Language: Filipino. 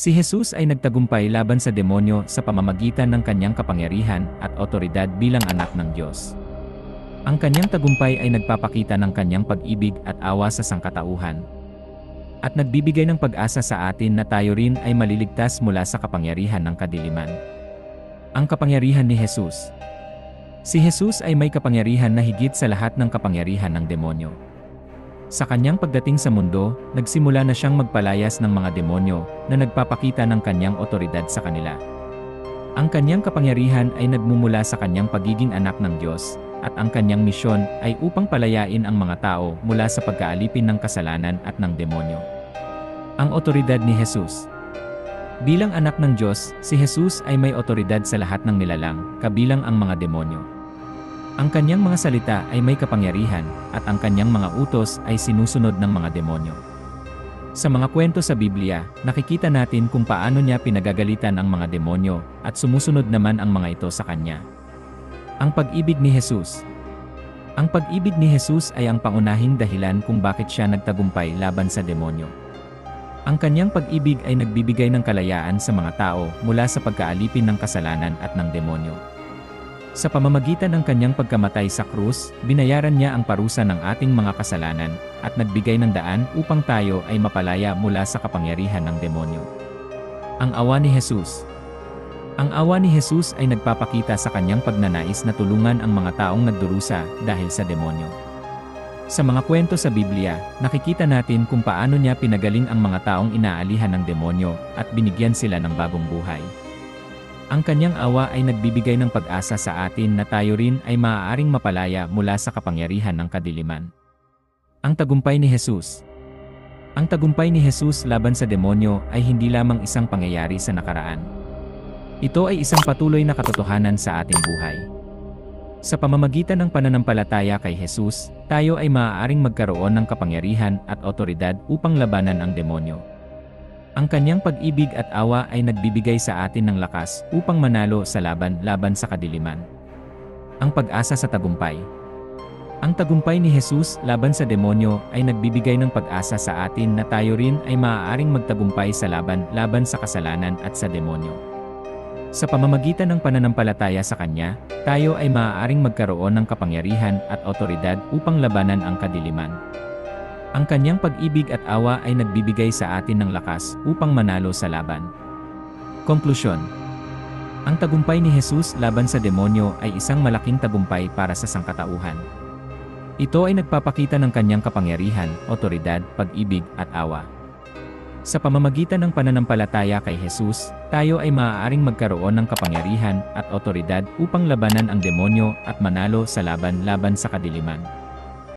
Si Jesus ay nagtagumpay laban sa demonyo sa pamamagitan ng kanyang kapangyarihan at otoridad bilang anak ng Diyos. Ang kanyang tagumpay ay nagpapakita ng kanyang pag-ibig at awa sa sangkatauhan. At nagbibigay ng pag-asa sa atin na tayo rin ay maliligtas mula sa kapangyarihan ng kadiliman. Ang kapangyarihan ni Jesus. Si Jesus ay may kapangyarihan na higit sa lahat ng kapangyarihan ng demonyo. Sa kanyang pagdating sa mundo, nagsimula na siyang magpalayas ng mga demonyo na nagpapakita ng kanyang otoridad sa kanila. Ang kanyang kapangyarihan ay nagmumula sa kanyang pagiging anak ng Diyos, at ang kanyang misyon ay upang palayain ang mga tao mula sa pagkaalipin ng kasalanan at ng demonyo. Ang otoridad ni Jesus. Bilang anak ng Diyos, si Jesus ay may otoridad sa lahat ng nilalang, kabilang ang mga demonyo. Ang kanyang mga salita ay may kapangyarihan, at ang kanyang mga utos ay sinusunod ng mga demonyo. Sa mga kwento sa Biblia, nakikita natin kung paano niya pinagagalitan ang mga demonyo, at sumusunod naman ang mga ito sa kanya. Ang pag-ibig ni Jesus. Ang pag-ibig ni Jesus ay ang pangunahing dahilan kung bakit siya nagtagumpay laban sa demonyo. Ang kanyang pag-ibig ay nagbibigay ng kalayaan sa mga tao mula sa pagkaalipin ng kasalanan at ng demonyo. Sa pamamagitan ng kanyang pagkamatay sa krus, binayaran niya ang parusa ng ating mga kasalanan, at nagbigay ng daan upang tayo ay mapalaya mula sa kapangyarihan ng demonyo. Ang awa ni Jesus. Ang awa ni Jesus ay nagpapakita sa kanyang pagnanais na tulungan ang mga taong nagdurusa dahil sa demonyo. Sa mga kwento sa Biblia, nakikita natin kung paano niya pinagaling ang mga taong inaalihan ng demonyo at binigyan sila ng bagong buhay. Ang kanyang awa ay nagbibigay ng pag-asa sa atin na tayo rin ay maaaring mapalaya mula sa kapangyarihan ng kadiliman. Ang tagumpay ni Jesus. Ang tagumpay ni Jesus laban sa demonyo ay hindi lamang isang pangyayari sa nakaraan. Ito ay isang patuloy na katotohanan sa ating buhay. Sa pamamagitan ng pananampalataya kay Jesus, tayo ay maaaring magkaroon ng kapangyarihan at otoridad upang labanan ang demonyo. Ang kanyang pag-ibig at awa ay nagbibigay sa atin ng lakas upang manalo sa laban sa kadiliman. Ang pag-asa sa tagumpay. Ang tagumpay ni Jesus laban sa demonyo ay nagbibigay ng pag-asa sa atin na tayo rin ay maaaring magtagumpay sa laban sa kasalanan at sa demonyo. Sa pamamagitan ng pananampalataya sa Kanya, tayo ay maaaring magkaroon ng kapangyarihan at otoridad upang labanan ang kadiliman. Ang kanyang pag-ibig at awa ay nagbibigay sa atin ng lakas upang manalo sa laban. Konklusyon. Ang tagumpay ni Jesus laban sa demonyo ay isang malaking tagumpay para sa sangkatauhan. Ito ay nagpapakita ng kanyang kapangyarihan, otoridad, pag-ibig, at awa. Sa pamamagitan ng pananampalataya kay Jesus, tayo ay maaaring magkaroon ng kapangyarihan at otoridad upang labanan ang demonyo at manalo sa laban sa kadiliman.